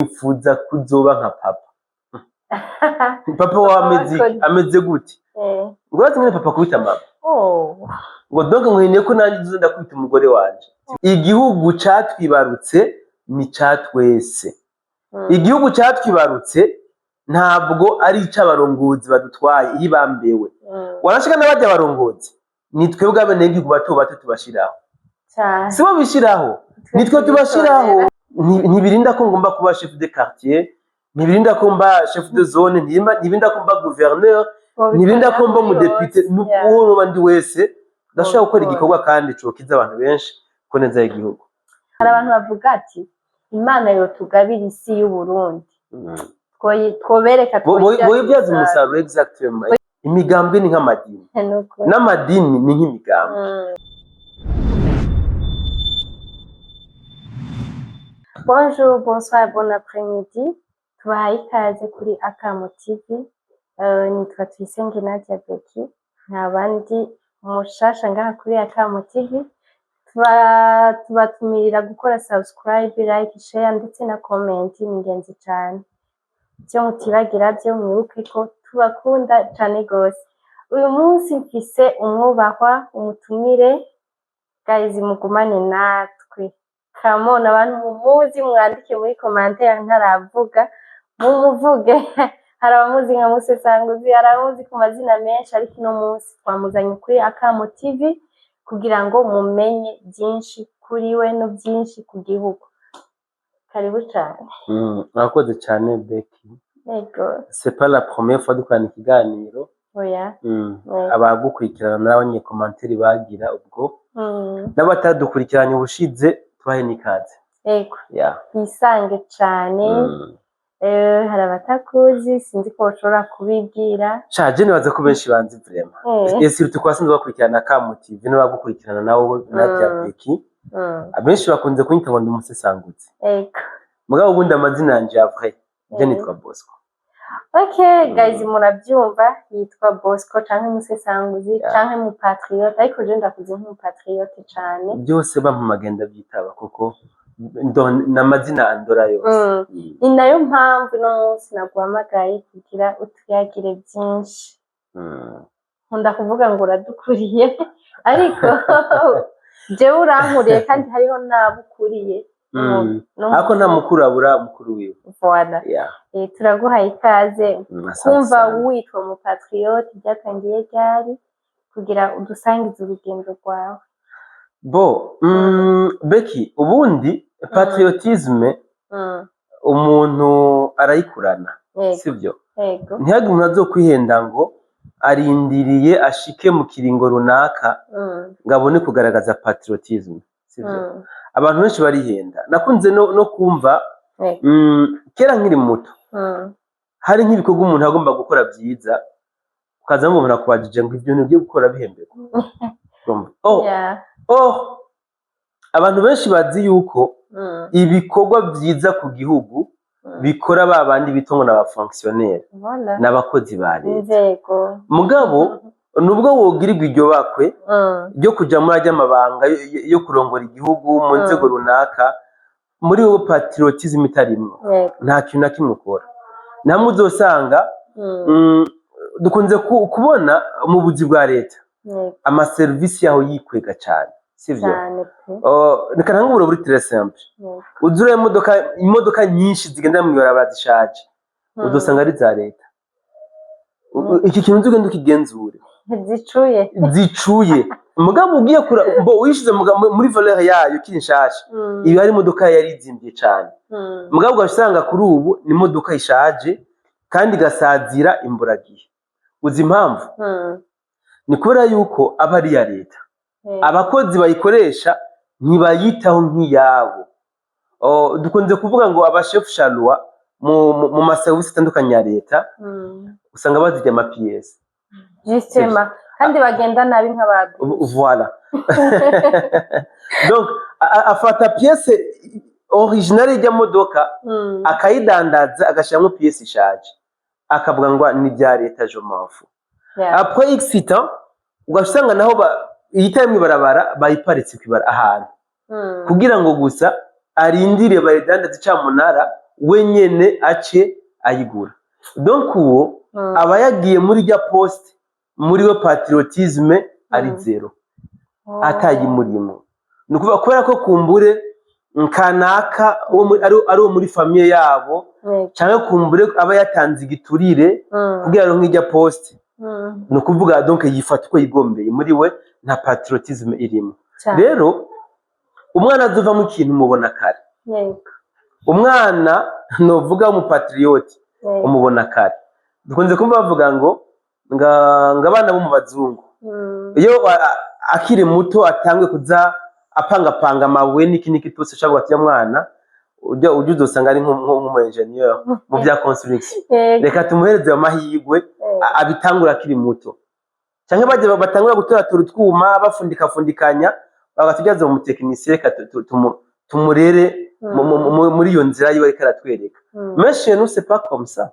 wifuza kuzoba nka papa. Papa wa ameze gute? Ngo bazimwe papa kubita mama. Ngo donc nkwiriye ko nanjye uzenda kwita umugore wanje. Igihugu catwibarutse ni catwese. Igihugu catwibarutse ntabwo ari icabarongozi badutwaye ibambewe. Warashika n'abajya barongozi. Nitwe bwabene igihugu bato tubashiraho. Sibo bishiraho. Nitwe tubashiraho. Ntibirinda ko ngomba kuba chef de quartier, ntibirinda ko mba chef de zone, ntibirinda ko mba gouverneur, ntibirinda ko mba mu député, n'uwo bandi wese ndashaka gukora igikorwa kandi cokiza abantu benshi ko neza igihugu. Hari abantu bavuga ati Imana yo tugabira isi y'u Burundi. Twobereka byaza umusaruro exactement. Imigambwe ni nk'amadini. N'amadini ni nk'imigambwe. Bonjour, bonsoir, bon après-midi. Tubahaye ikaze kuri Akamo TV. Nitwa Tuyisenge Nadia Beki. Ntabandi mushasha ngaha kuri Akamo TV. Tubatumirira gukora subscribe, like, share ndetse na comment. Ni ingenzi cyane. Cyo mutibagira byo mwibuke ko tubakunda cyane gose. Uyu munsi mfise umwubahwa umutumire. Guys, mugumane natwe. Come on, abantu mumuzi mwandike muri commentaire ntaravuga mumuvuge. Hari abamuzi nka Musesanguzi, hari abamuzi ku mazina menshi, ariko no munsi twamuzanye kuri Akamo TV kugira ngo mumenye byinshi kuri we no byinshi ku gihugu. Karibu cyane. Murakoze cyane Beki. Yego. C'est pas la première fois dukorana ikiganiro. Oya. Abagukurikirana n'abanye commentaire bagira ubwo. N'abatadukurikiranye ubushize tubahe nikaze. Yego. Yeah. Bisange cyane. Hari abatakuzi sinzi ko bashobora kubibwira. Shaje nibaza ko benshi banzi vraiment. Ese tukwasanze bakurikirana Akamo TV n'abagukurikirana nawo Nadia Beki. Abenshi bakunze kunyita ngo ndi Musesanguzi. Yego. Mugabo ubundi amazina yanje ya vrai je nitwa Bosco. Okay guys, murabyumva yitwa Bosco canke Musesanguzi canke mu patriote, ariko je ndakuze nk'umu patriote cyane. Byose bampamagenda byitaba kuko n'amazina andora yose. Ni nayo mpamvu no munsi naguhamagaye kugira utuyagire byinshi. Nkunda kuvuga ngo uradukuriye ariko jewe urankuriye kandi hariho nabukuriye. Ako nta mukuru abura mukuru wiwe. Voilà. Turaguhaye ikaze kumva witwa mu patriote byatangiye ryari kugira udusangize urugendo rwawe. Beki, ubundi patriotisme umuntu arayikurana, sibyo? Ntihagire umuntu azokwihenda ngo arindiriye ashike mu kiringo runaka ngo abone kugaragaza patriotisme, sibyo? Abantu benshi barihenda. Nakunze no kumva kera nkiri muto hari nk'ibikorwa umuntu agomba gukora byiza ukaza ngo umuntu akubajije ngo ibyo nibyo gukora bihemberwa. Abantu benshi bazi yuko ibikorwa byiza ku gihugu bikora babandi bitongo n'abafonctionnaire n'abakozi ba leta. Mugabo nubwo wogirirwa iryo bakwe ryo kuja muri ajya amabanga yo kurongora igihugu mu nzego runaka, muri wo patriotism itarimwo nta kintu na kimwe ukora. Namwe uzosanga dukunze kubona mu buzi bwa leta ama service yaho yikwega cyane, sivyo? Reka ntangure buri très simple. Uzure imodoka nyinshi zigenda mu ibarabara zishaje uzosanga ari za leta. Iki kintu uzugenda ukigenzure zicuye mugabo ugiye wishize muri valeur yayo kinshasha ibi ari imodoka yari izimbye cyane. Mugabo ugasanga kuri ubu ni imodoka ishaje kandi gasazira imburagihe. Uzi impamvu? Ni kubera yuko aba ari ya leta. Abakozi bayikoresha ntibayitaho nk'iyabo. Dukunze kuvuga ngo abachef charlois mu maservice atandukanye ya leta usanga bazijya ama PS. Justement, kandi bagenda nabi nk'abantu. Voilà. Donc afata pièce originale ya modoka akayidandaza agashiramo pièce ishaje akavuga ngo ni bya leta je m'enfou. Après X temps ugasanga naho iyitaye mu barabara bayiparitse kwibara ahantu kugira ngo gusa arindire bayidandaze cyamunara wenyene ace ayigura. Donc uwo aba yagiye muri rya poste muri we patriotisme ari zero atayimurimo. Nukuvuga kubera ko kumbure kanaka ari uwo muri famille yabo cyangwa kumbure aba yatanze igiturire kugira ngo nk'ijya poste. Nukuvuga donc yifata uko yigombeye muri we nta patriotisme irimo. Rero umwana azovamo ikintu mubona kare. Umwana novuga umupatriote umubona kare. Dukunze kumva bavuga ngo abana bo mu bazungu iyo akiri muto atangwe kuza apangapanga amabuye n'iki cyose cyangwa ati mwana ujya uzosanga ari nk'umu engineer mu bya construction. Reka tumuhereze amahirwe abitangura akiri muto, cyangwa baje batangura gutoratura utwuma bafundikanya bagatujyaza mu technicien. Reka tumurere muri iyo nzira yiwe ariko aratwereka. Mais chez nous c'est pas comme ça.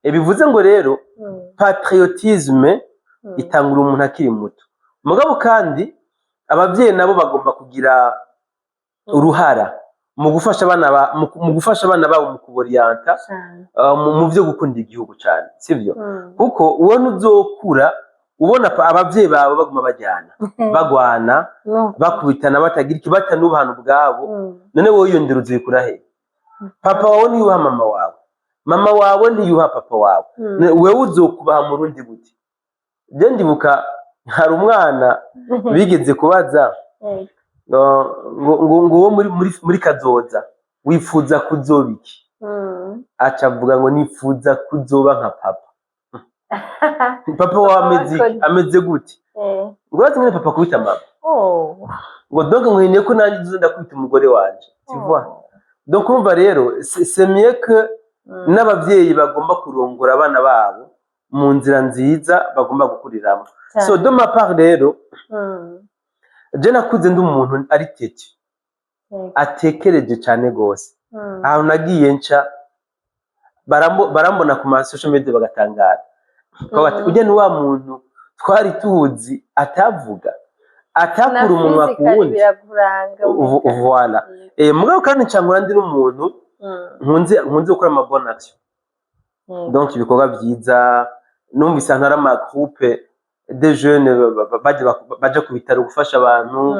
Bivuze ngo rero patriotisme itangura umuntu akiri muto. Mugabo kandi abavyeyi nabo bagomba kugira uruhara mu gufasha abana babo mu kuborienta mu byo gukunda igihugu cyane, sivyo? Kuko ubona uzokura ubona abavyeyi bawe baguma bajyana bagwana bakubitana batagira ikibata n'ubuhano bwabo. None wowe yondera uzikura he? Papa wawe niyuha mama wawe, mama wawe niyuha papa wawe, wewe uzokubaha mu rundi gute? Je ndibuka hari umwana bigeze kubaza ngo muri kazoza wifuza kuzoba iki? Aca avuga ngo nifuza kuzoba nka papa. Papa wawe ameze gute? Ngo bazimwe papa kubita mama. Ngo donc nkwiriye ko nanjye uzenda kubita umugore wanje, tu vois? Donc umva rero c'est mieux que n'abavyeyi bagomba kurongora abana babo mu nzira nziza bagomba gukuriramo. So de ma part rero je nakuze ndi umuntu ari tete atekereje cyane gose. Aho nagiye nca barambona ku ma social media bagatangara bati ujya ni wa muntu twari tuzi atavuga atakura umunwa ku wundi. Voilà. Mugabo kandi ncangura ndi n'umuntu nkunze gukora ama bonne action. Donc ibikorwa byiza numvise ahantu hari ama groupe de jeunes baje ku bitaro gufasha abantu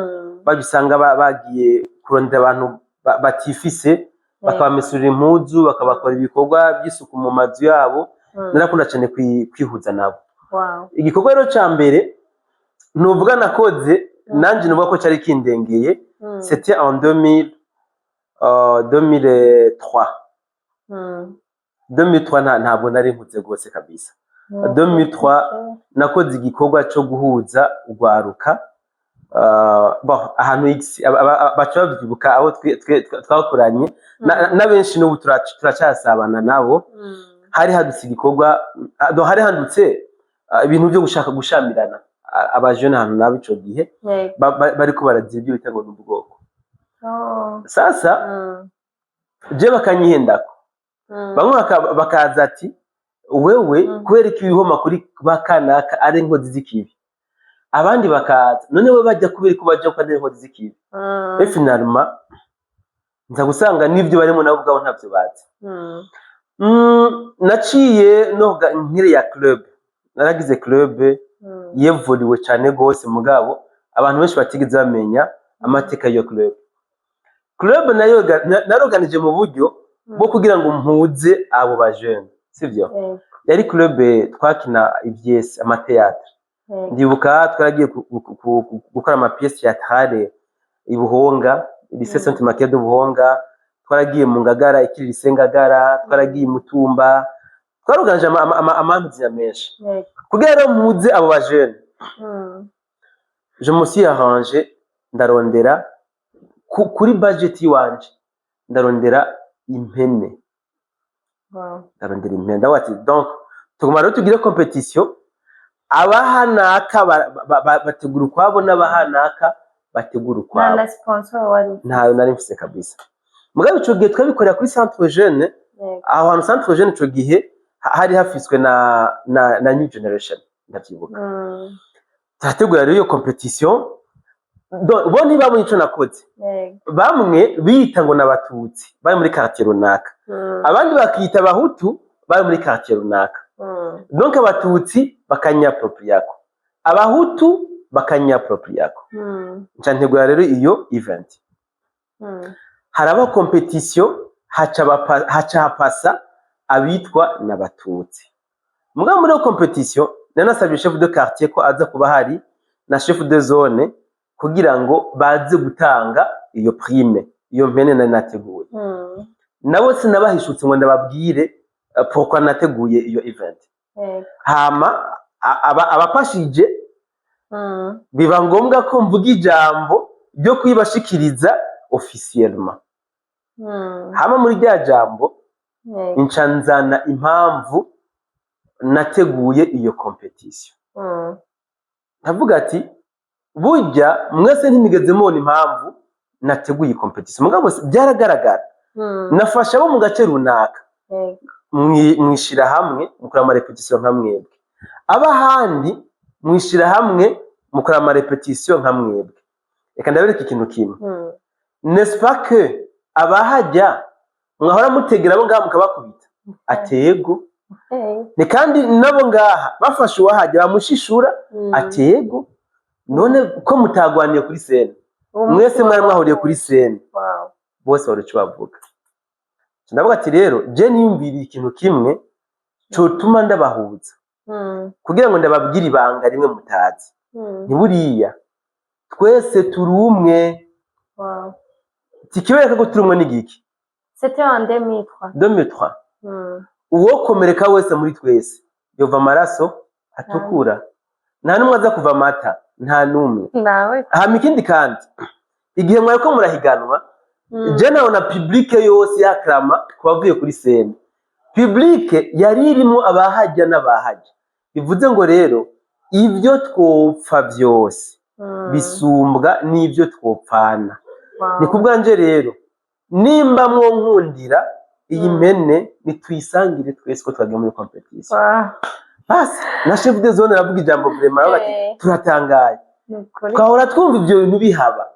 babisanga bagiye kurondera abantu batifise bakabamesurira impuzu bakabakora ibikorwa by'isuku mu mazu yabo. Narakunda cyane kwihuza nabo. Igikorwa rero cya mbere nuvuga nakoze nanje nuvuga ko cyari kindengeye c'était en 2003 ntabwo nari nkutse gose kabisa. 2003 nakoze igikorwa cyo guhuza urwaruka ahantu baca babyibuka abo twakoranye na benshi n'ubu turacyasabana nabo. Hari hadutse igikorwa hari handutse ibintu byo gushaka gushamirana abajene hano nabo ico gihe bariko baragira ibyo bita ngo n'ubwoko. Sasa je bakanyihendako bamwe bakaza ati wewe kubera iki wihoma kuri bakanaka ari inkozi z'ikibi, abandi bakaza none we bajya kubera ko baje ko ari inkozi z'ikibi. Finalement nza gusanga n'ibyo barimo nabo ubwabo ntavyo bazi. Naciye no nkire ya club, naragize club yevuriwe cyane gose mugabo abantu benshi batigeze bamenya amateka yo club. Club nayo naroganije mu buryo bwo kugira ngo mpuze abo bajene, sivyo? Yari club twakina ibyese amateatre. Ndibuka twaragiye gukora ama pièce théâtrale ibuhonga, lycée Saint Martin de Buhonga, twaragiye mu Ngagara ikiri Sengagara, twaragiye Mutumba, twaroganije amantu ya menshi kugira ngo mpuze abo bajene. Je me suis arrangé ndarondera kuri budget yiwanje ndarondera impene. Ndarondera impene ndawati donc tuguma rero tugire competition abahanaka bategura ukwabo n'abahanaka bategura ukwabo. Na sponsor wari ntayo nari mfise kabisa. Mugabe ico gihe twabikorera kuri Centre Jeune. Aho hantu Centre Jeune ico gihe hari hafiswe na New Generation ndavyibuka. Turategura rero iyo competition bo ntibabonye ico nakoze. Bamwe biyita ngo n'abatutsi bari muri quartier runaka, abandi bakiyita abahutu bari muri quartier runaka. Donc abatutsi bakanyapropriako, abahutu bakanyapropriako. Nca ntegura rero iyo event. Haraba competition, haca hapasa abitwa n'abatutsi. Mugabo muri iyo competition nanasabye chef de quartier ko aza kuba hari na chef de zone kugira ngo baze gutanga iyo prime, iyo mpene nari nateguye. Nabo sinabahishutse ngo ndababwire pourquoi nateguye iyo event. Hama abapashije biba ngombwa ko mvuga ijambo ryo kwibashikiriza officiellement. Hama muri rya jambo nca nzana impamvu nateguye iyo competition. Ndavuga ati burya mwese ntimigeze mubona impamvu nateguye competition, mugabo byaragaragara. Nafasha abo mu gace runaka mwishira hamwe mukora ama repetition nka mwebwe, abahandi mwishira hamwe mukora ama repetition nka mwebwe. Reka ndabereka ikintu kimwe, n'est-ce pas que abahajya mwahora mutegera abo ngaha mukabakubita atego, ni kandi nabo ngaha bafashe uwahajya bamushishura atego. None ko mutagwaniye kuri scene, mwese mwari mwahuriye kuri scene, bose bari cyo bavuga. Ndavuga ati rero je niyumvira ikintu kimwe cyotuma ndabahuza kugira ngo ndababwire ibanga rimwe mutazi. Ntiburiya twese turi umwe. Tikibereka ko turi umwe n'igiki. C'était en 2003. Uwo komereka wese muri twese yova amaraso atukura, nta numwe aza kuva amata, nta numwe. Hama ikindi kandi igihe mwari ko murahiganwa, je naona publique yose yakrama kubavuye kuri scene. Publique yari irimo abahajya n'abahajya. Bivuze ngo rero ivyo twopfa byose bisumbwa n'ivyo twopfana. Ni kubwanje rero nimba mwo nkundira iyi mpene nitwisangire twese ko twagiye muri competition. Basi na chef de zone aravuga ijambo vraiment bati turatangaye. Twahora twumva ibyo bintu bihaba,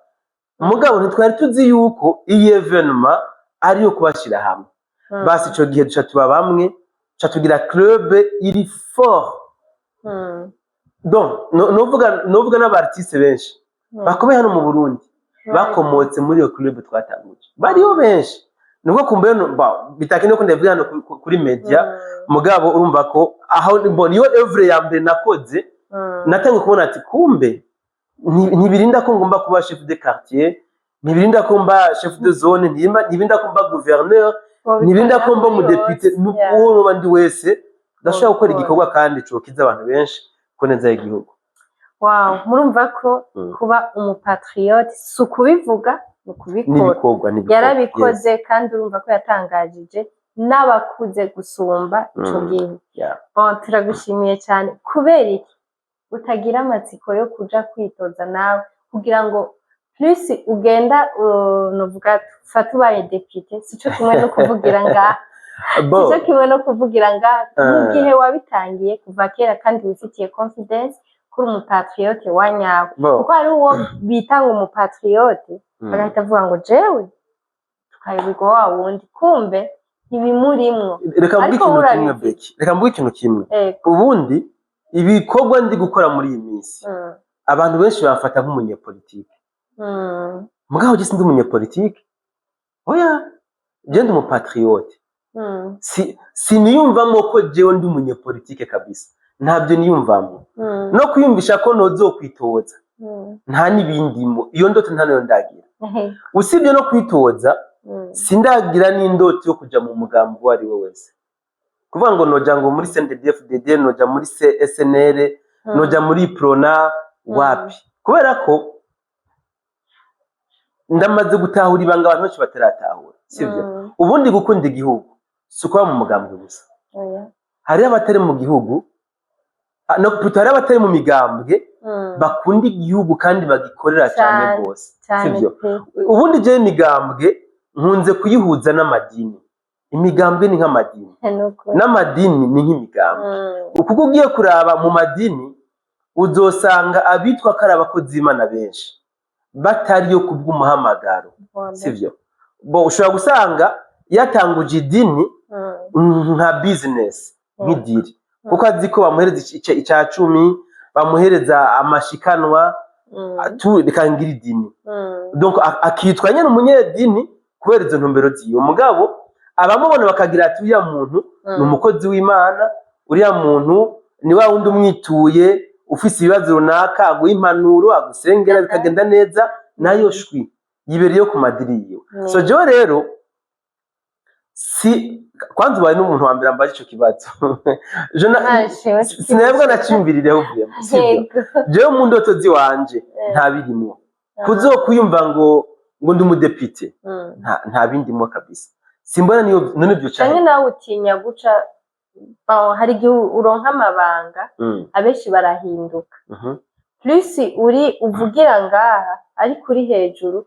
mugabo ntitwari tuzi yuko iyi evenement ari yo kubashira hamwe. Basi ico gihe duca tuba bamwe, duca tugira club iri fort. Donc novuga n'abartiste benshi bakomeye hano mu Burundi bakomotse muri iyo club twatanguje, bariho benshi. Nuko kumbe bitakene ko ndavuga hano kuri media, mugabo urumva ko aho mbona iyo evre ya mbere nakoze natangiye kubona ati kumbe ntibirinda ko ngomba kuba chef de quartier, ntibirinda ko mba chef de zone, ntibirinda ko mba gouverneur, ntibirinda ko mba mu député. N'uwo bandi wese ndashaka gukora igikorwa kandi cokiza abantu benshi ko neza y'igihugu. Wow, murumva ko kuba umupatriote sukubivuga nukubikora. Yarabikoze kandi urumva ko yatangajije n'abakuze gusumba ico gihe. Turagushimiye cyane. Kubera iki utagira amatsiko yo kuja kwitoza nawe kugira ngo plus ugenda novuga fata ubaye député, sico kimwe no kuvugira ngaha, sico kimwe no kuvugira ngaha mu gihe wabitangiye kuva kera kandi wifitiye confidence kuri umupatriote wanyawe. Kuko ari uwo bita ngo umupatriote bagahita avuga ngo jewe tukayibigwa wa wundi, kumbe ntibimurimwo. Reka mvuge ikintu kimwe. Ubundi ibikorwa ndi gukora muri iyi minsi abantu benshi bafata nk'umunyepolitike. Mugabo je sindi umunyepolitike. Oya, je ndi umupatriote. Siniyumvamo ko jewe ndi umunyepolitike kabisa, ntabyo niyumvamo. No kwiyumvisha ko nozokwitoza nta nibindimo, iyo ndoto nta nayo ndagira. Usibye no kwitoza sindagira n'indoto yo kuja mu mugambi wari we wese, kuvuga ngo noja ngo muri CNDD-FDD, noja muri SNL, noja muri Prona, wapi. Kubera ko ndamaze gutahura ibanga abantu benshi bataratahura, sivyo? Ubundi gukunda igihugu suko mu mugambi gusa. Hari abatari mu gihugu no putari abatari mu migambwe bakunda igihugu kandi bagikorera cyane gose, sivyo? Ubundi je imigambwe nkunze kuyihuza n'amadini. Imigambwe ni nk'amadini n'amadini ni nk'imigambwe. Ukuko ugiye kuraba mu madini uzosanga abitwa ko ari abakozi b'Imana benshi, batariyo kubw'umuhamagaro sivyo bo ushobora gusanga yatanguje idini nka business nk'idiri kuko azi ko bamuhereza icya 10 bamuhereza amashikanwa bikangira idini donc akitwa nyene umunyedini kubera izo ntumbero ziyo mugabo abamubona bakagira ati uriya muntu ni umukozi w'Imana uriya muntu ni wa wundi umwituye ufise ibibazo runaka aguha impanuro agusengera bikagenda neza nayo shwi yibereyo ku madiri yiwe so jewe rero si kwanza ubaye n'umuntu wa mbere ambaje ico kibazo sinabwo nacimbirireho vyema sivyo jewe mu ndoto ziwanje nta birimwo kuzokwiyumva ngo ndi umudepite nta bindimwo kabisa simbona niyo none byo cyane cyane nawe utinya guca hari igihe uronka amabanga abenshi barahinduka plus uri uvugira ngaha ariko uri hejuru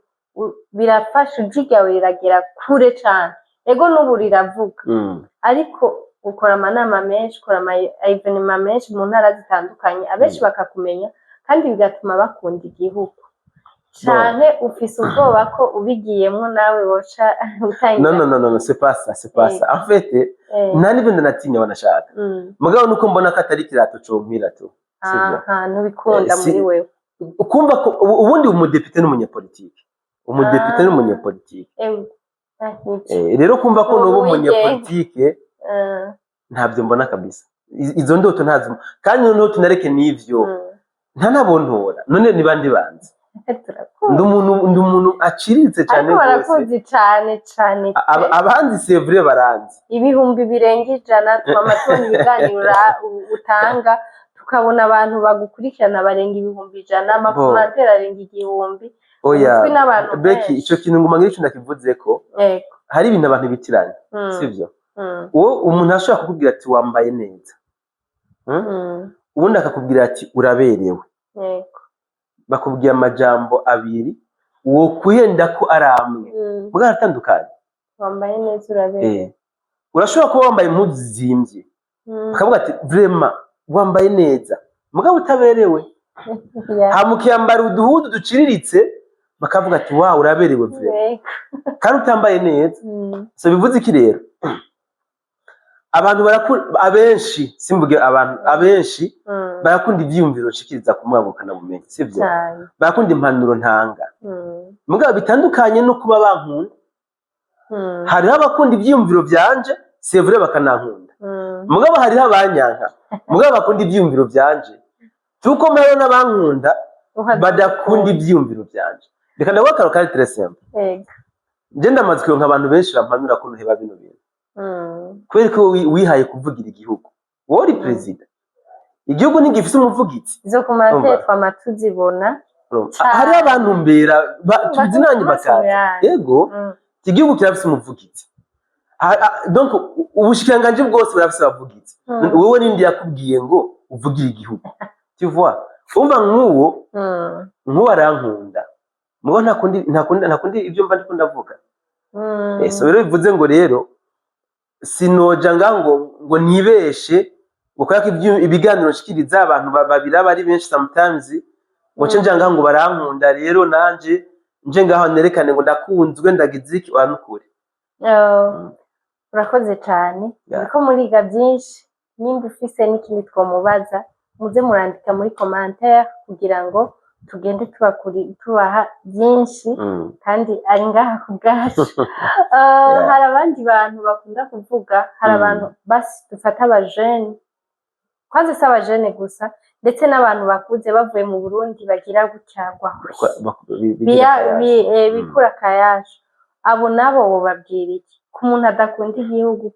birafasha ujigawe riragera kure cyane ego n'ubu riravuga ariko ukora amanama menshi ukora evenema menshi mu ntara zitandukanye abenshi bakakumenya kandi bigatuma bakunda igihugu cyane ufise ubwoba ko ubigiyemo nawe woca utangira non c'est pas ça en fait nta n'ibindi natinya wanashaka mugabo nuko mbona ko atari kirato compira tu sivyo ntubikunda muri wewe ukumva ko ubundi umudepite n'umunyepolitike rero kumva ko n'ubu umunyepolitike ntabyo mbona kabisa izo ndoto ntazo kandi noneho tunareke n'ivyo ntanabontora none ni bandi banzi ndi umuntu aciriritse cyane rwose barakoze cyane abanzi sevure baranzi ibihumbi birenga 100 twamatoni ibiganiro utanga tukabona abantu bagukurikirana barenga ibihumbi 100 amakomantere arenga igihumbi oya Beki ico kintu nguma ngiri cyo ndakivuze ko hari ibintu abantu bitiranye sivyo uwo umuntu ashobora kukubwira ati wambaye neza ubundi akakubwira ati uraberewe bakubwiye amajambo abiri uwo kuhenda ko ari amwe muga atandukanye wambaye neza uraberewe urashobora kuba wambaye impuzu zimbye bakavuga ati vraiment wambaye neza muga utaberewe hamukiyambara uduhudu duciriritse bakavuga ati wa uraberewe vraiment kandi utambaye neza so bivuze iki rero abantu abenshi simvuge abantu abenshi barakunda ivyumviro nshikiriza ku mwabukana bumenyi sivyo barakunda impanuro ntanga mugabo bitandukanye no kuba bankunda hariho abakunda ivyumviro vyanje sevure bakanankunda mugabo hariho abanyanka mugabo bakunda ivyumviro vyanje tuko mpero n'abankunda badakunda ivyumviro vyanje reka ndabakaro kari très simple nje ndamaze kuronka abantu benshi bampanura ko ntuheba bino bintu kubera ko wihaye kuvugira igihugu wowe uri perezida igihugu ntigifise umuvugizi zo kumatetwa amatuzibona hari abantu mbera tuzinanye bakati yego igihugu kirafise umuvugizi donc ubushikanganje bwose burafise abavugizi wowe nindi yakubwiye ngo uvugira igihugu tu vois umva nk'uwo arankunda mubo ntakundi ibyo mva ndiko ndavuga so rero bivuze ngo rero sinoja ngo nibeshe gukora ibiganiro nshikiriza abantu babira bari benshi sometimes ngo nje ngo barankunda rero nanje nje ngaho nerekane ngo ndakunzwe ndagize iki wanukuri urakoze cyane niko muriga byinshi nimba ufise n'ikindi twomubaza muze murandika muri commentaire kugira ngo tugende tubaha byinshi kandi ari ngaha ku bwacu hari abandi bantu bakunda kuvuga hari abantu basi dufata abajene kwanza si abajene gusa ndetse n'abantu bakuze bavuye mu Burundi bagira gucyagwa bikura akayaje abo nabo babwira iki ku muntu adakunda igihugu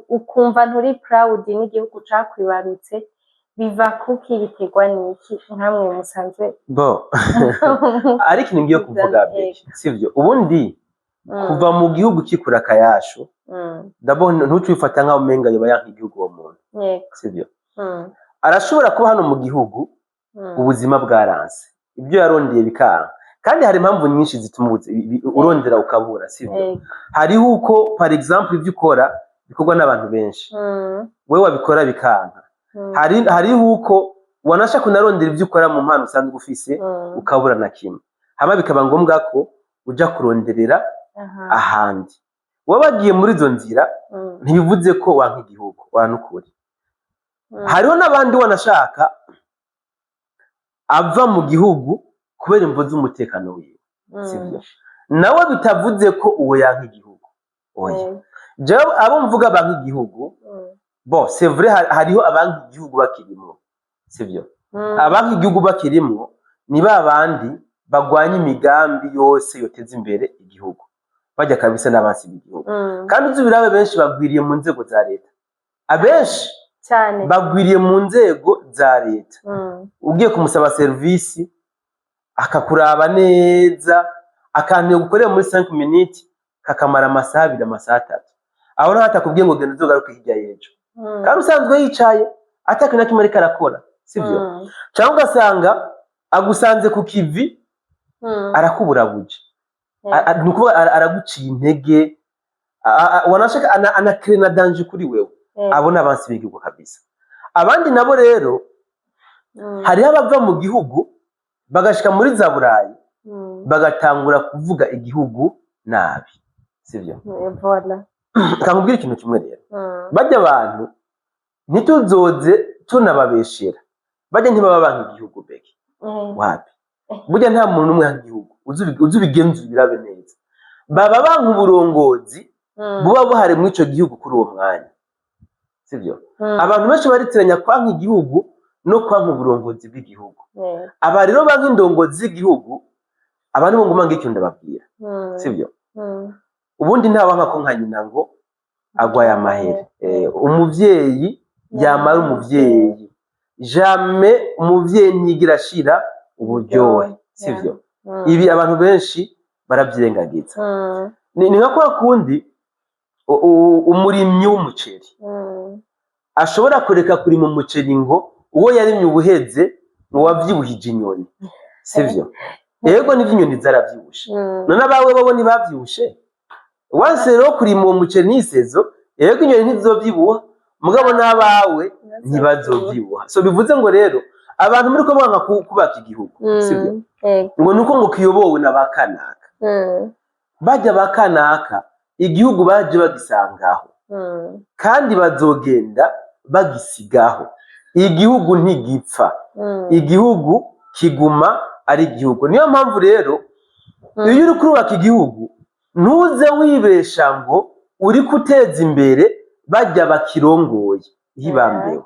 ukumva nturi proud n'igihugu cakwibarutse biva kuki biterwa n'iki nkamwe musanzwe bo ariko ningiye kuvuga biki sivyo ubundi kuva mu gihugu kikura akayasho ndabona ntucifata nkaho umenga yoba yanka igihugu uwo muntu sivyo arashobora kuba hano mu gihugu ubuzima bwaranse ibyo yarondeye bikanga kandi hari impamvu nyinshi zituma urondera ukabura sivyo hariho uko par exemple ibyo ukora bikorwa n'abantu benshi wewe wabikora bikanga hariho uko wanashaka unarondera ibyo ukora mu mpano usanzwe ufise ukabura na kimwe hama bikaba ngombwa ko uja kuronderera ahandi. Wabagiye muri izo nzira ntibivuze ko wanka igihugu, wanukuri. Hariho n'abandi wanashaka ava mu gihugu kubera imvo z'umutekano wiwe, sivyo? Nawe bitavuze ko uwo yanka igihugu, oya. Jewe abo mvuga banka igihugu, bon c'est vrai, hariho abanka igihugu bakirimwo, sivyo? Abanka igihugu bakirimwo ni babandi bagwanya imigambi yose yoteza imbere igihugu, bajya kabisa n'abansi b'igihugu. Kandi uzubirabe benshi bagwiriye mu nzego za leta, abenshi cyane bagwiriye mu nzego za leta. Ugiye kumusaba service akakuraba neza, akantu gukorera muri 5 minutes kakamara amasaha 2 amasaha 3, aho naho atakubwiye ngo genda uzogaruke hirya y'ejo. Kandi usanzwe yicaye ataka na kimwe ariko arakora, sivyo? Cyangwa ugasanga agusanze ku kivi arakubura buje, nuko araguciye intege, wanashaka anakrena danger kuri wewe. Abona abansi b'igihugu kabisa. Abandi nabo rero hariho abava mu gihugu bagashika muri za Burayi bagatangura kuvuga igihugu nabi, sivyo? Kamubwira ikintu kimwe rero, bajya abantu ntituzoze tunababeshera, bajya ntibaba banka igihugu beke, wapi? Burya nta muntu n'umwe hanka igihugu uzubigenzura birabe neza. Baba banka uburongozi buba buhari muri ico gihugu kuri uwo mwanya, sivyo? Abantu benshi baritiranya kwanka igihugu no kwanka uburongozi bw'igihugu. Aba rero banka indongozi z'igihugu, abantu bo nguma ngicyo ndababwira, sivyo? Ubundi nta wanka ko nka nyina ngo agwaye amahere. Umuvyeyi yamara umuvyeyi, jamais umuvyeyi ntigira shira uburyohe, sivyo? Ibi abantu benshi barabyirengagiza. Ni nka kwa kundi umurimyi w'umuceri ashobora kureka kurima umuceri ngo uwo yarimye ubuheze ngo wavyibuhije inyoni, sivyo? Yego nivyo inyoni zaravyibushe, none abawe babo ntibavyibushe. Once rero kurima uwo muceri n'isezo, yego inyoni ntizovyibuha, mugabo n'abawe ntibazovyibuha. So bivuze ngo rero abantu muri ko banga kubaka igihugu, sivyo? Ngo nuko ngo kiyobowe n'abakanaka. Bajya bakanaka igihugu baje bagisangaho, kandi bazogenda bagisigaho. Igihugu ntigipfa, igihugu kiguma ari igihugu. Niyo mpamvu rero iyo uri kubaka igihugu ntuze wibesha ngo uri guteza imbere bajya bakirongoye hibambewe.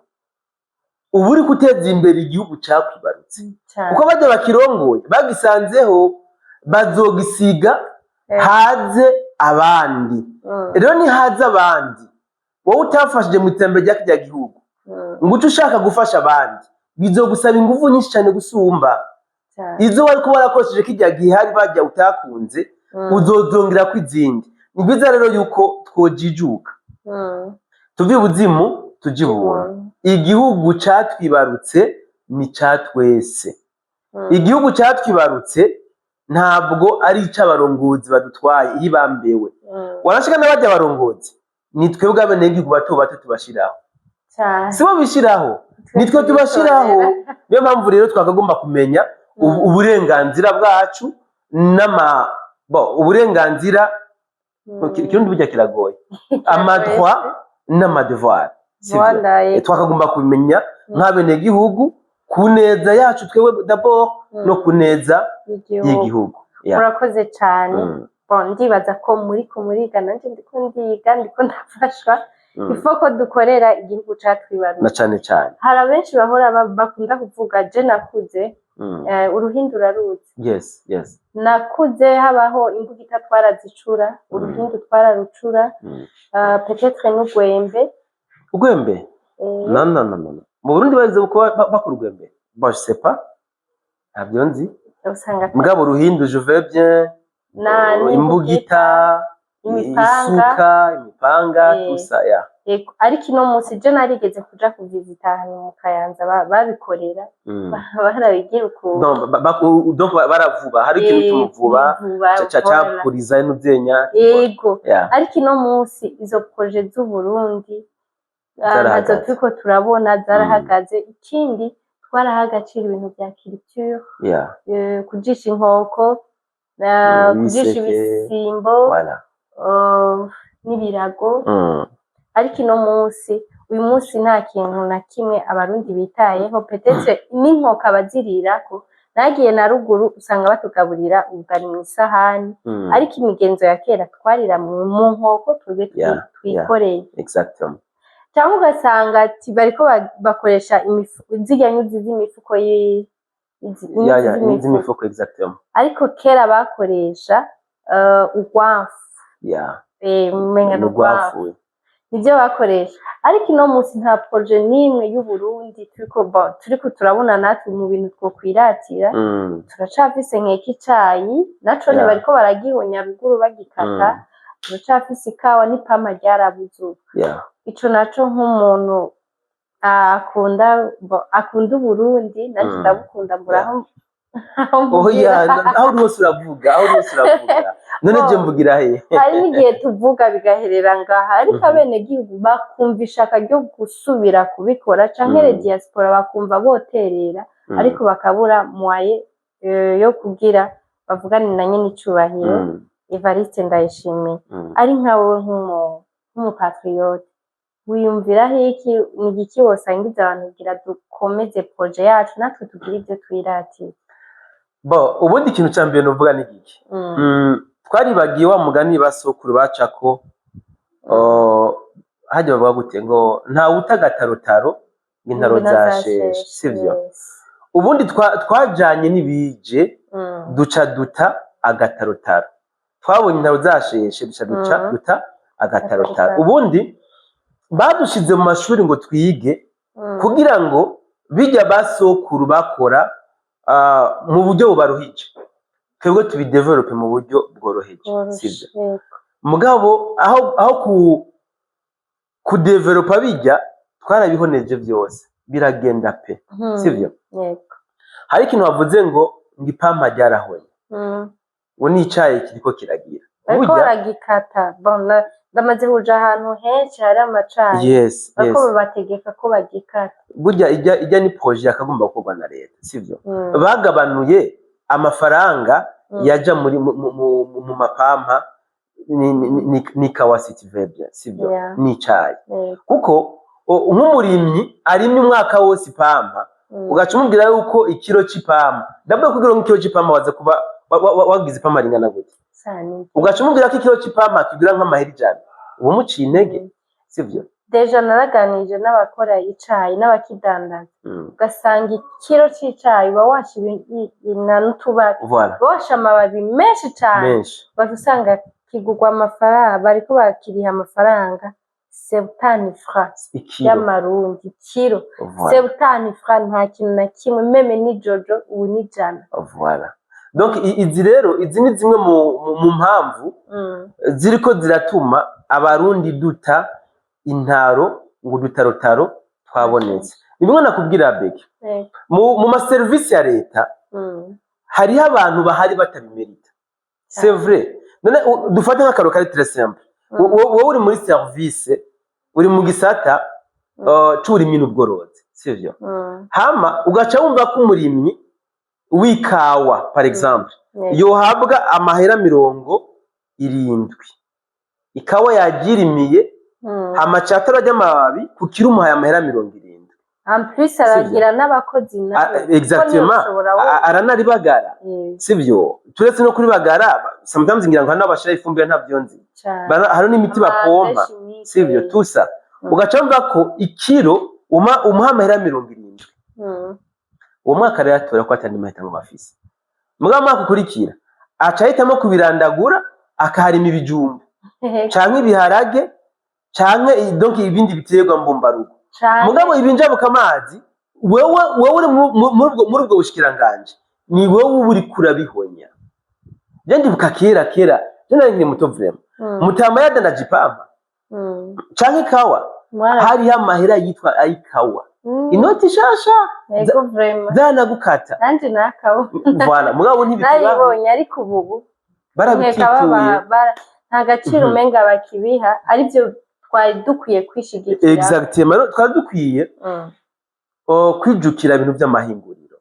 Ubu uri guteza imbere igihugu cyakwibarutse, kuko bajya bakirongoye bagisanzeho bazogisiga haze abandi. Rero ni haze abandi, wowe utafashije mu iterambere ry'akijya gihugu ngo uce ushaka gufasha abandi, bizogusaba ingufu nyinshi cyane gusumba izo wari kuba warakoresheje kijya gihe hari bajya utakunze, uzozongera kwizindi. Ni byiza rero yuko twojijuka, tuvi buzimu tujibura. Igihugu cyatwibarutse ni cyatwese. Igihugu cyatwibarutse ntabwo ari icy'abarongozi badutwaye hibambewe. Wanashika n'abajya abarongozi ni twebwe abenegihugu bato bato tubashiraho, sibo bishiraho, nitwe tubashiraho. Niyo mpamvu rero twakagomba kumenya uburenganzira bwacu uburenganzira ikirundi bijya kiragoye, amadroit n'amadevoir, sivyo? Twakagomba kumenya nk'abenegihugu ku neza yacu twebwe d'abord no ku neza y'igihugu. Murakoze cyane. Ndibaza ko muriko muriga, nanje ndiko ndafashwa. Ifoko dukorera igihugu cyatwibarutse na cyane cyane. Hari abenshi bahora bakunda kuvuga je nakuze, uruhindu raruzi. Yes, yes. Nakuze habaho imbugita twarazicura, uruhindu twararucura, peut-être n'ugwembe. Ugwembe? Non. Mu Burundi bazize kuba bakora ugwembe. Bon, je sais pas. Ntabyo nzi. Mugabo uruhindu je veux bien. Imbugita, isuka, imipanga, tusa ya. Ariko ino munsi je narigeze kuja kuvizita hano mu Kayanza babikorera, barabigira uko. Donc baravuba, hari ikintu cy'umuvuba cyapuriza n'ubyenya. Yego. Ariko ino munsi izo projet z'u Burundi nazo turiko turabona zarahagaze. Ikindi twaraha agaciro ibintu bya culture yeah kujisha inkoko kujisha ibisimbo n'ibirago ariko ino munsi uyu munsi nta kintu na kimwe abarundi bitayeho petetse n'inkoko abazirirako nagiye na ruguru usanga batugaburira ubugari mu isahani ariko imigenzo ya kera twarira mu nkoko twebwe twikoreye exactement cyangwa ugasanga ati bariko bakoresha zirya nyuzi z'imifuko z'imifuko exactement ariko kera bakoresha urwafu umenya urwafu nibyo bakoresha ariko ino munsi nta projet n'imwe y'Uburundi turiko turabona natwe mu bintu twokwiratira turacafise nk'iki icayi naco ne bariko baragihonya ruguru bagikata turacafise ikawa n'ipama ryarabuze ico naco nk'umuntu akunda Uburundi nanje ndabukunda mburaho aho rwose uravuga none je mvugira he hari n'igihe tuvuga bigaherera ngaha ariko abenegihugu bakumva ishaka ryo gusubira kubikora canke diaspora bakumva boterera ariko bakabura mwaye yo kugira bavugane na nyene icubahiro Evariste Ndayishimiye ari nka wowe nk'umupatriote wiyumviraho iki ni igiki wosangiza abantu kugira dukomeze projet yacu natwe tugire ibyo twiratira ubundi ikintu cya mbere novuga ni iki twaribagiye wa mugani basokuru bacako hajya bavuga gute ngo nta utaгаtarotaro intaro zasheshe sivyo ubundi twajanye n'ibije duca duta agatarotaro twabonye intaro zasheshe duca agatarotaro ubundi badushize mu mashuri ngo twige kugira ngo bijya basokuru bakora mu buryo bubaruhije twebwe tubidevelope mu buryo bworoheje sivyo mugabo aho kudevelopa bijya twarabihoneje byose biragenda pe sivyo hari ikintu bavuze ngo ipampa ryarahonye ubu ni icayi kiriko kiragira ariko baragikata ndamaze kuja ahantu henshi hari amacayi ariko babategeka ko bagikata burya ijya ni projet yakagomba gukorwa na leta sivyo bagabanuye amafaranga yaja mu mapampa ni kawa city vebya sivyo ni icayi kuko nk'umurimyi arimye umwaka wose ipampa ugaca umubwira yuko ikiro c'ipampa ndabwo kugira ngo ikiro c'ipampa waze kuba wagize ipampa ringana gute ugaca umubwira ko ikiro c'ipampa kigura nk'amahera 100 ubu muciye intege sivyo deja naraganije n'abakora icayi n'abakidandaza ugasanga ikiro c'icayi bawasha n'utubati bawasha amababi menshi cane basanga kigurwa amafaranga bariko bakiriha amafaranga 70 francs y'amarundi kiro 70 francs nta kintu na kimwe meme ni jojo ubu ni jana voilà donc izi rero izi ni zimwe mu mpamvu ziriko ziratuma abarundi duta intaro ngo dutarotaro twabonetse nimwe nakubwira beke mu ma service ya leta hariho abantu bahari batabimerita c'est vrai none dufate nk'akaro kari très simple wowe uri muri service uri mu gisata c'uburimyi n'ubworozi sivyo hama ugaca wumva ko umurimyi w'ikawa par exemple yohabwa amahera 70 ikawa yagirimiye hama catara ry'amababi kukirumuha amahera 70 en plus aragira n'abakozi na exactement aranaribagara sivyo turetse no kuri bagara sometimes ngira ngo n'abashira ifumbire ntavyo nzi hari n'imiti bapompa sivyo tusa ugaca mva ko ikiro umuha amahera 70 uwo mwaka rero atora ko atandi mahitamo bafise mugabo mwaka ukurikira aca ahitamo kubirandagura akaharima ibijumbu canke ibiharage canke donc ibindi biterwa mbumbarugo mugabo ibinjabuka amazi wewe uri muri ubwo bushikiranganje ni wewe uri kurabihonya je ndibuka kera je nari muto vraiment mutama yadana jipampa canke kawa hari amahera yitwa ayikawa inoti shasha ego vraiment dana gukata nanje nakawa voilà mugabo ntibikira nabibonye ariko ubu barabitituye nta gaciro umenga bakibiha aribyo twari dukwiye kwishigikira exactement twari dukwiye kwijukira ibintu by'amahinguriro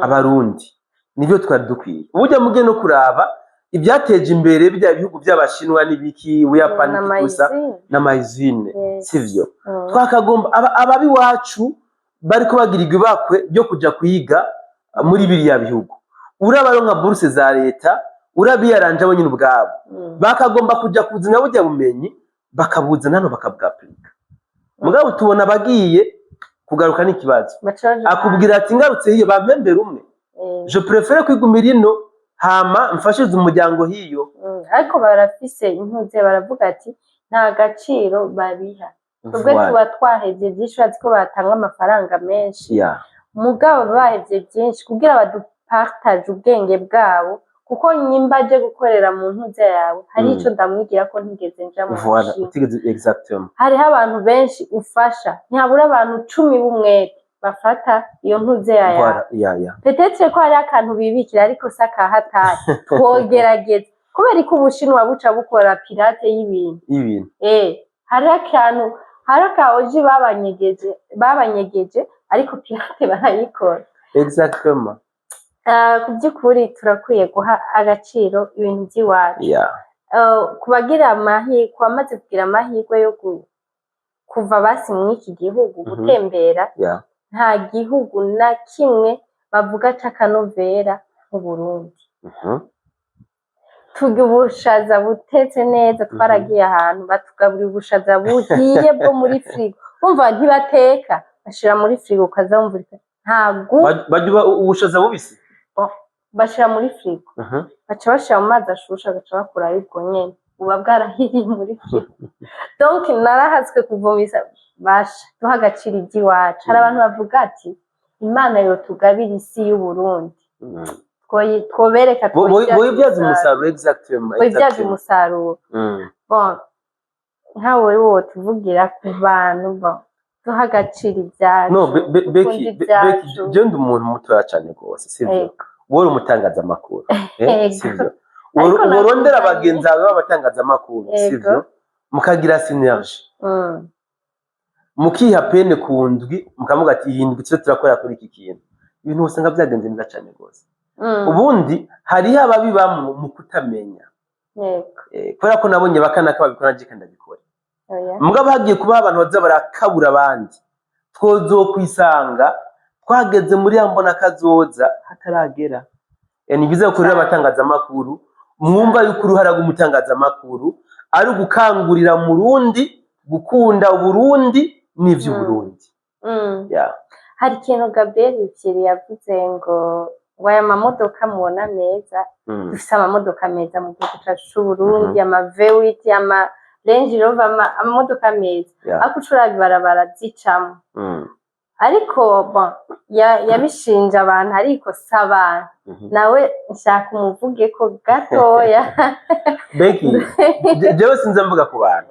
abarundi nibyo twari dukwiye uburyo mugiye no kuraba ibyateje imbere bya bihugu by'abashinwa n'ibiki Buyapani gusa n'amayizine sivyo twakagomba ababi wacu bariko bagirirwa ibakwe byo kuja kwiga muri biriya bihugu urabaronka bourse za leta urabiyaranje abo nyine ubwabo bakagomba kuja kuzina burya bumenyi bakabuzana hano bakabwaplika mugabo tubona bagiye kugaruka n'ikibazo akubwira ati ngarutse hiyo bampembera umwe je préfère kwigumira ino hama mfashize umuryango hiyo ariko barafise impuze baravuga ati nta gaciro babiha ubwo tuba twahevye byinshi bazi ko batanga amafaranga menshi mugabo bahevye byinshi kugira badupartage ubwenge bwabo kuko nyimba aje gukorera mu ntuze yawe hari ico ndamwigira ko ntigeze nja mu hariho abantu benshi ufasha ntihabura abantu 10 b'umwete bafata iyo ntuze yawe petetre ko hari akantu bibikira ariko saka hatari twogerageza kubera ko Ubushinwa buca bukora pirate y'ibintu hari akantu hari akaoji babanyegeje ariko pirate barayikora exactement ku by'ukuri turakwiye guha agaciro ibintu by'iwacu kubagira amahirwe wamaze kugira amahirwe yo kuva basi muri iki gihugu gutembera nta gihugu na kimwe bavuga c'akanovera mu Burundi turya ubushaza butetse neza twaragiye ahantu batugaburira ubushaza buhiye bwo muri frigo umva ntibateka bashira muri frigo ukazamva ntago bajya ubushaza bubisi bashira muri frigo baca bashira mu mazi ashusha gaca bakura ubwo nyene buba bwarahiriye muri frigo donc narahaswe kuvumisa basha duha agaciro iby'iwacu hari abantu bavuga ati Imana yotugabira isi y'u Burundi twobereka twibyaza umusaruro exactement twibyaza umusaruro bon nkawe wo tuvugira ku bantu duha agaciro ibyacu no Beki je ndi umuntu mutoya cyane rwose sivyo wowe umutangazamakuru sivyo urondera abagenzi bawe b'abatangazamakuru sivyo mukagira synergie mukiha pene ku ndwi mukavuga ati iyi ndwi turakora kuri iki kintu ibintu usanga byagenze neza cyane rwose ubundi hariho ababibamwo mu kutamenya kubera ko nabonye bakanaka babikora nje kandi abikora mugabo hagiye kuba abantu baza barakabura abandi twozokwisanga twageze muri yambona kazoza hataragera ni biza kurira abatangazamakuru mwumva yuko uruhara rw'umutangazamakuru ari gukangurira mu Burundi gukunda Burundi n'ivyo Burundi hari ikintu Gabriel Kiri yavuze ngo aya mamodoka mubona meza dufise amamodoka meza mu gihugu cyacu c'u Burundi ama V8 ama Range Rover amamodoka meza ariko ucuraga ibarabara zicamo ariko bon yabishinja abantu ariko sabana nawe nshaka umuvuge ko gatoya Beki jewe sinza mvuga ku bantu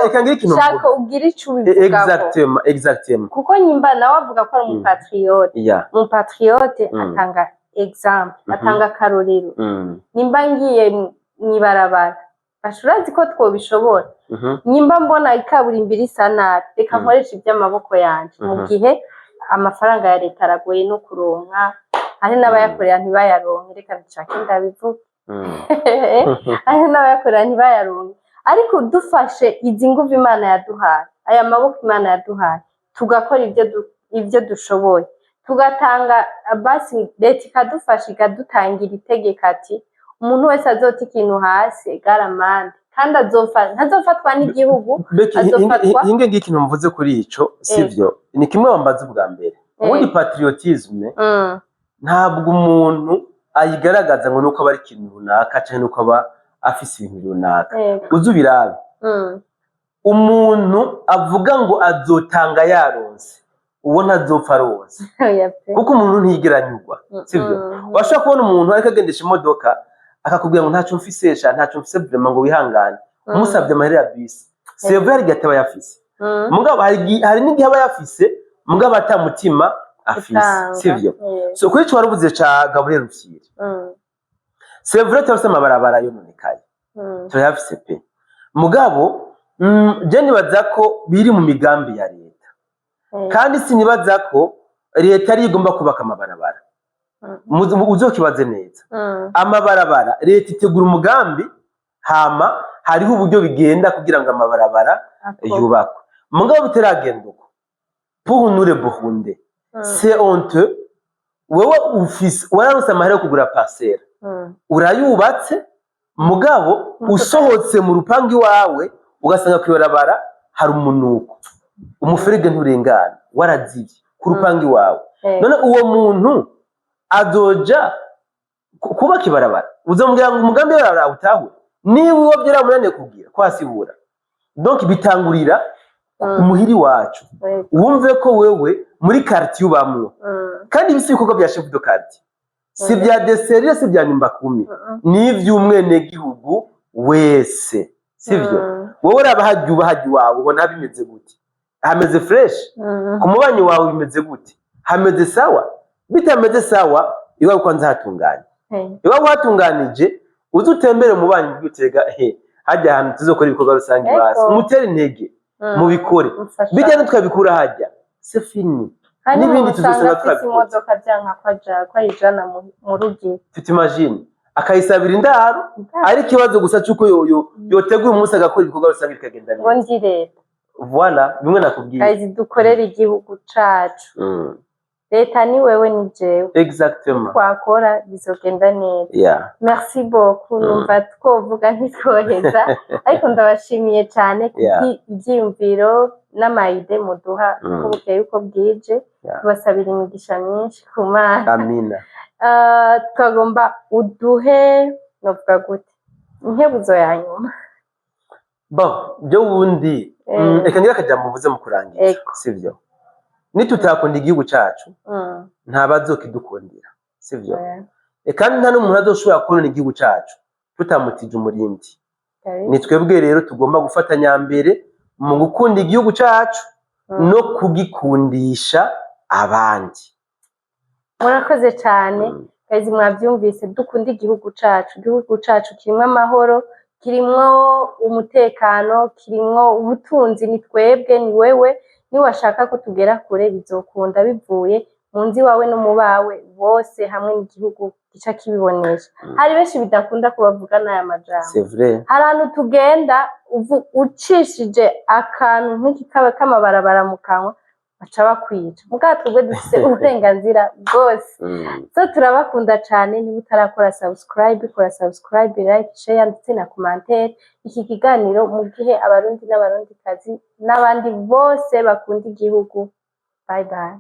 reka ngira ikintu nshaka ugira ico ubivuga exactement kuko nyimba nawe avuga ko ari umupatriote atanga example atanga karorero nimba ngiye mwibarabara bashurazi ko twobishobora nyimba mbona ikaburimbi risa nabi reka nkoresha iby'amaboko yanje mu gihe amafaranga ya leta aragoye no kuronka hari n'abayakorera ntibayaronke reka bicake ndabivuga hari n'abayakorera ntibayaronke ariko dufashe izi nguvu Imana yaduhaye aya maboko Imana yaduhaye tugakora ibyo dushoboye tugatanga basi leta ikadufasha ikadutangira itegeko ati umuntu wese azota ikintu hasi garamande kandi ntazofatwa n'igihugu azofatwa inge ngikintu mvuze kuri ico sivyo ni kimwe wambaza ubwa mbere ubundi patriotisme ntabwo umuntu ayigaragaza ngo nuko bari ikintu runaka cyangwa nuko aba afise ibintu runaka uzubirabe umuntu avuga ngo azotanga yaronse uwo ntazopfa rose kuko umuntu ntigeranyurwa sivyo washaka kubona umuntu ariko agendesha imodoka akakubwira ngo ntacyo mfisesha ntacyo mfise vraiment ngo wihangane umusabye amahera ya bisi c'est vrai gataba yafise mugabo hari n'igihe aba yafise mugabo atamutima afise sivyo so kuri cyo waruvuze ca Gabriel Rufyiri c'est vrai tafise amabarabara yo nonekaye turayafise pe mugabo je nibaza ko biri mu migambi ya leta kandi sinibaza ko leta ari igomba kubaka amabarabara. Uzokibaze neza. Amabarabara leta itegura umugambi hama hariho uburyo bigenda kugira ngo amabarabara yubakwe. Mugabo bitaragenda uko. Pour nous les Burundais, c'est honteux. Wewe ufise wararonse amahera yo kugura parcelle. Urayubatse mugabo usohotse mu rupangu iwawe ugasanga kwibarabara hari umunuko. Umuferege nturengana warazivye ku rupangu iwawe. None uwo muntu azoja kubaka ibarabara. Uzombwira ngo umugambi w'arara utahure. Niba uwo byaramunaniye kugira kwasibura. Donc bitangurira umuhiri wacu. Wumve ko wewe muri quartier ubamwo. Kandi bisi bikorwa bya chef de quartier. Si bya deserire si bya nyumba kumi. Ni ivy'umwene gihugu wese. Sivyo? Wowe urabahajya wawe ubona bimeze gute? Hameze fresh? Ku mubanyi wawe bimeze gute? Hameze sawa? Bitameze sawa iwawe kwanza hatunganye. Iwawe hatunganije uzutembere mu banyi bwitega hajya ahantu tuzokora ibikorwa rusange basi. Umutera intege mu bikore. Bijyana tukabikura hajya. C'est fini. N'ibindi tuzosanga twabikora. Imodoka byanka kwaja kwayijana mu rugi. Tutimagine akayisabira indaro ari kibazo gusa cyuko yotegura umunsi agakora ibikorwa rusange bikagenda neza. Ngondi leta. Voilà, bimwe nakubwiye. Kazi dukorera igihugu cacu. Leta ni wewe ni jewe. Exactement. Twakora bizogenda neza. Yeah. Merci beaucoup. Numva twovuga ntitwoheza ariko ndabashimiye cyane ibyiyumviro n'amayide muduha ko bukeye uko bwije. Tubasabira imigisha myinshi ku Mana. Amina. Twagomba uduhe novuga gute inkebuzo ya nyuma. Bon, byo wundi reka ngira akajambo muvuze mu kurangiza sivyo? Nitutakunda igihugu cacu nta bazokidukundira sivyo? Kandi nta n'umuntu azoshobora kubona igihugu cacu tutamutije umurindi. Ni twebwe rero tugomba gufatanya mbere mu gukunda igihugu cacu no kugikundisha abandi. Murakoze cyane kazi mwavyumvise dukunda igihugu cacu kirimo amahoro, kirimwo umutekano, kirimwo ubutunzi. Ni twebwe ni wewe ni washaka ko tugera kure bizokunda bivuye mu nzi wawe no mu bawe bose hamwe n'igihugu gica kibibonesha. Hari benshi bidakunda kubavuga n'aya majambo. C'est vrai. Harantu tugenda ucishije akantu nk'ikikabe k'amabarabara mu kanwa baca bakwica. Mugabo twebwe dufise uburenganzira bwose. So turabakunda cyane. Niba utarakora subscribe, kora subscribe, like, share ndetse na commentaire. Iki kiganiro mu gihe abarundi n'abarundikazi n'abandi bose bakunda igihugu. Bye bye.